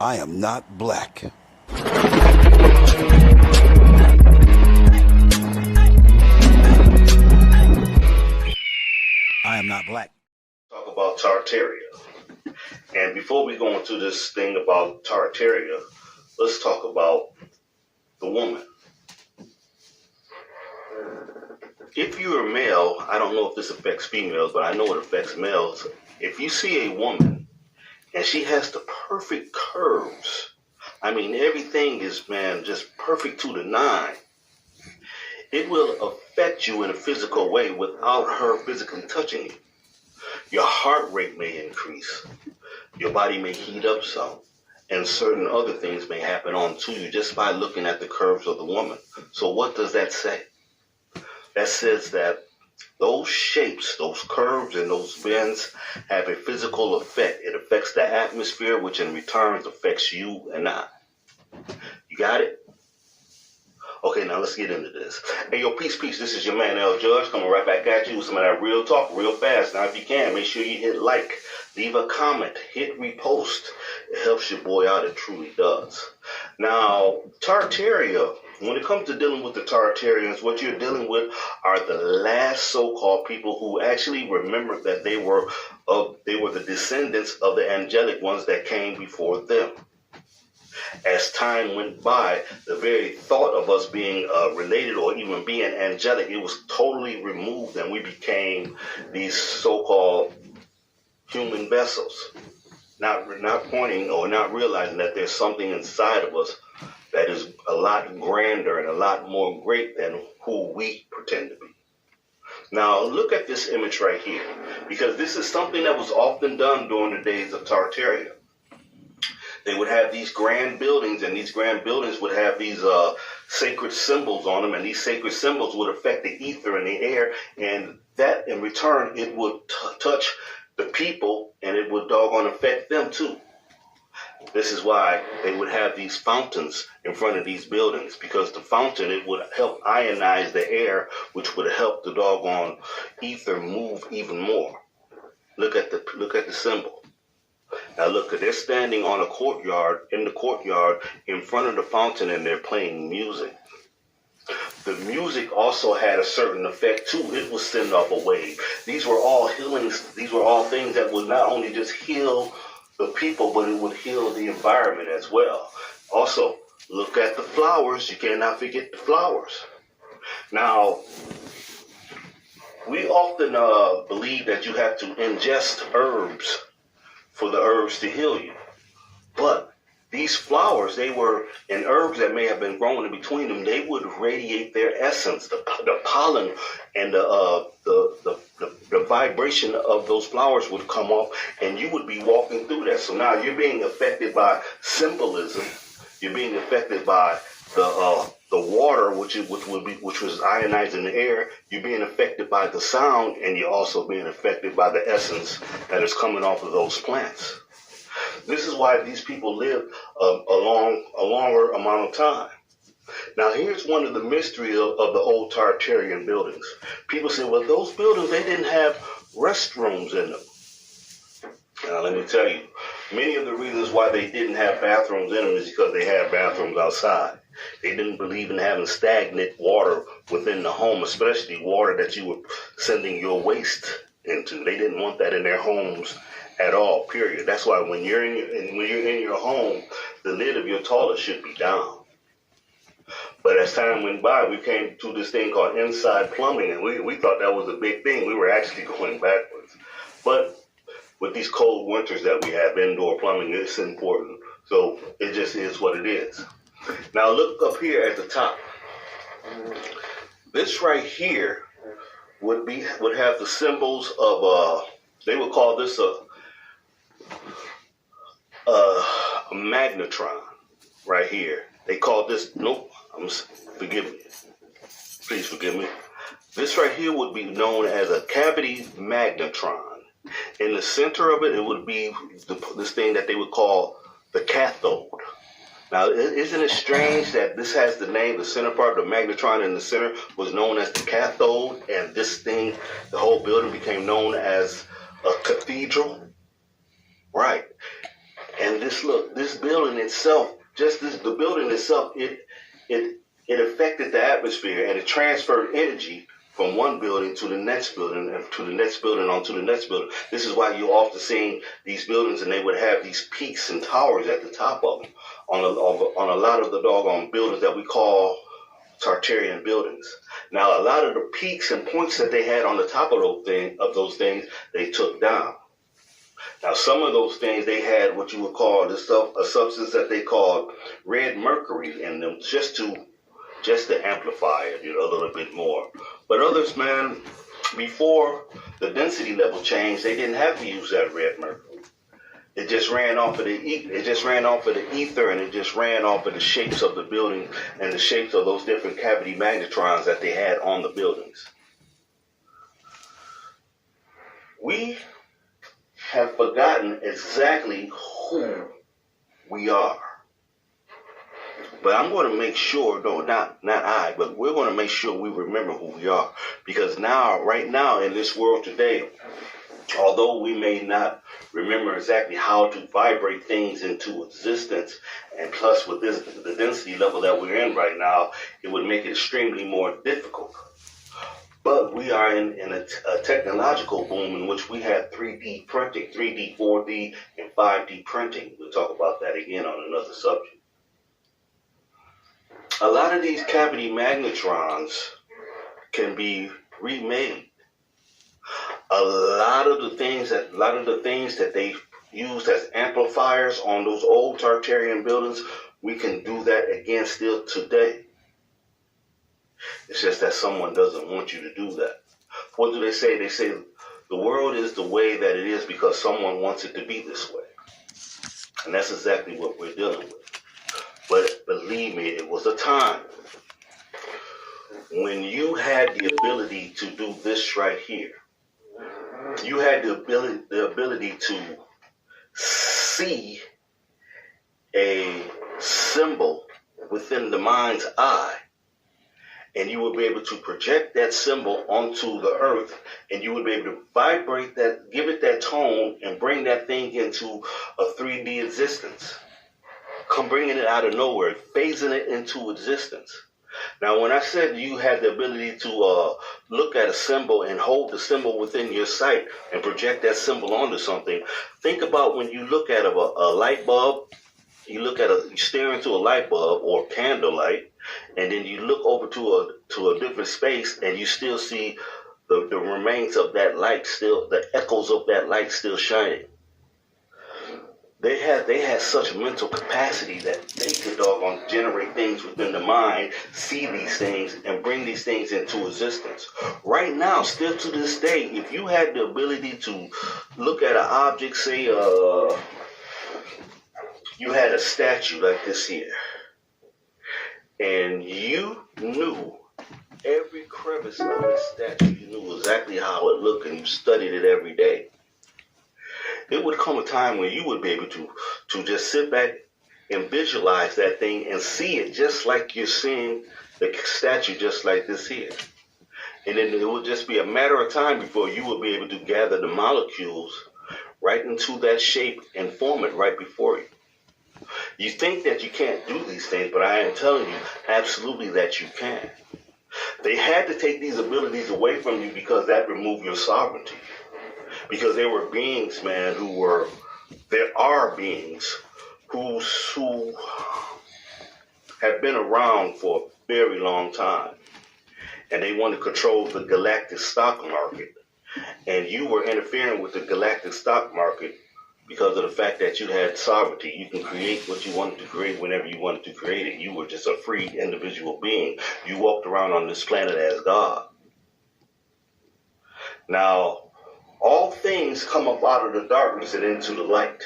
I am not black. I am not black. Talk about Tartaria. And before we go into this thing about Tartaria, let's talk about the woman. If you're a male, I don't know if this affects females, but I know it affects males. If you see a woman and she has the perfect curves, I mean, everything is, man, just perfect to the nine, it will affect you in a physical way without her physically touching you. Your heart rate may increase. Your body may heat up some. And certain other things may happen on to you just by looking at the curves of the woman. So what does that say? That says that those shapes, those curves, and those bends have a physical effect. It affects the atmosphere, which in return affects you and I. You got it? Okay, now let's get into this. Hey, yo, peace. This is your man, L. Judge, coming right back at you with some of that real talk real fast. Now, if you can, make sure you hit like, leave a comment, hit repost. It helps your boy out. It truly does. Now, Tartaria, when it comes to dealing with the Tartarians, what you're dealing with are the last so-called people who actually remember that they were the descendants of the angelic ones that came before them. As time went by, the very thought of us being related or even being angelic, it was totally removed, and we became these so-called human vessels, not pointing or not realizing that there's something inside of us that is a lot grander and a lot more great than who we pretend to be. Now, look at this image right here, because this is something that was often done during the days of Tartaria. They would have these grand buildings, and these grand buildings would have these sacred symbols on them, and these sacred symbols would affect the ether and the air, and that in return, it would touch the people, and it would doggone affect them too. This is why they would have these fountains in front of these buildings, because the fountain, it would help ionize the air, which would help the doggone ether move even more. Look at the symbol. Now look, they're standing on a courtyard, in front of the fountain, and they're playing music. The music also had a certain effect too. It would send off a wave. These were all healings. These were all things that would not only just heal the people, but it would heal the environment as well. Also, look at the flowers. You cannot forget the flowers. Now, we often believe that you have to ingest herbs for the herbs to heal you. But these flowers, they were, and herbs that may have been growing in between them, they would radiate their essence, the pollen, and the vibration of those flowers would come off, and you would be walking through that. So now you're being affected by symbolism. You're being affected by the water, which was ionized in the air. You're being affected by the sound, and you're also being affected by the essence that is coming off of those plants. This is why these people lived a longer amount of time. Now, here's one of the mysteries of the old Tartarian buildings. People say, well, those buildings, they didn't have restrooms in them. Now, let me tell you, many of the reasons why they didn't have bathrooms in them is because they had bathrooms outside. They didn't believe in having stagnant water within the home, especially water that you were sending your waste into. They didn't want that in their homes at all, period. That's why when you're in your home, the lid of your toilet should be down. But as time went by, we came to this thing called inside plumbing, and we thought that was a big thing. We were actually going backwards. But with these cold winters that we have, indoor plumbing is important. So it just is what it is. Now look up here at the top. This right here would have the symbols of they would call this a magnetron right here. They call this, forgive me. Please forgive me. This right here would be known as a cavity magnetron. In the center of it, it would be this thing that they would call the cathode. Now, isn't it strange that this has the name, the center part, the magnetron in the center was known as the cathode, and this thing, the whole building became known as a cathedral? Right. And this building itself, the building itself, it affected the atmosphere, and it transferred energy from one building to the next building, and to the next building, onto the next building. This is why you often see these buildings, and they would have these peaks and towers at the top of them on a lot of the doggone buildings that we call Tartarian buildings. Now, a lot of the peaks and points that they had on the top of those things, they took down. Now, some of those things, they had what you would call a substance that they called red mercury in them, just to amplify it, a little bit more. But others, man, before the density level changed, they didn't have to use that red mercury. It just ran off of the ether, and it just ran off of the shapes of the building and the shapes of those different cavity magnetrons that they had on the buildings. We have forgotten exactly who we are. But I'm going to make sure, no, not I, but we're going to make sure we remember who we are. Because right now in this world today, although we may not remember exactly how to vibrate things into existence, and plus with the density level that we're in right now, it would make it extremely more difficult. But we are in a technological boom in which we have 3D printing, 3D, 4D, and 5D printing. We'll talk about that again on another subject. A lot of these cavity magnetrons can be remade. A lot of the things that they used as amplifiers on those old Tartarian buildings, we can do that again still today. It's just that someone doesn't want you to do that. What do they say? They say the world is the way that it is because someone wants it to be this way. And that's exactly what we're dealing with. But believe me, it was a time when you had the ability to do this right here. You had the ability to see a symbol within the mind's eye, and you would be able to project that symbol onto the earth, and you would be able to vibrate that, give it that tone, and bring that thing into a 3D existence. Come bringing it out of nowhere, phasing it into existence. Now, when I said you had the ability to look at a symbol and hold the symbol within your sight and project that symbol onto something, think about when you look at a light bulb, you stare into a light bulb or candlelight, and then you look over to a different space, and you still see the remains of that light, still the echoes of that light still shining. They had such mental capacity that they could generate things within the mind, see these things, and bring these things into existence. Right now, still to this day, if you had the ability to look at an object, say you had a statue like this here, and you knew every crevice of this statue, you knew exactly how it looked, and you studied it every day. It would come a time when you would be able to just sit back and visualize that thing and see it just like you're seeing the statue just like this here. And then it would just be a matter of time before you would be able to gather the molecules right into that shape and form it right before you. You think that you can't do these things, but I am telling you absolutely that you can. They had to take these abilities away from you because that removed your sovereignty. Because there were beings, man, there are beings who have been around for a very long time. And they want to control the galactic stock market. And you were interfering with the galactic stock market because of the fact that you had sovereignty. You can create what you wanted to create whenever you wanted to create it. You were just a free individual being. You walked around on this planet as God. Now, all things come up out of the darkness and into the light.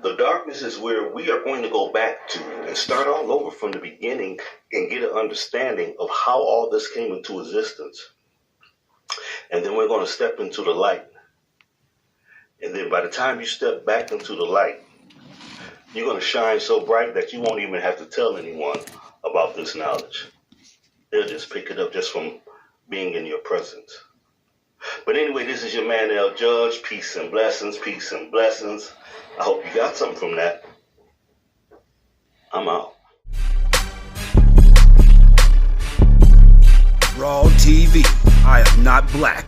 The darkness is where we are going to go back to and start all over from the beginning and get an understanding of how all this came into existence. And then we're going to step into the light. And then by the time you step back into the light, you're going to shine so bright that you won't even have to tell anyone about this knowledge. They'll just pick it up just from being in your presence. But anyway, this is your man L Judge. Peace and blessings, peace and blessings. I hope you got something from that. I'm out. Raw TV. I am not black.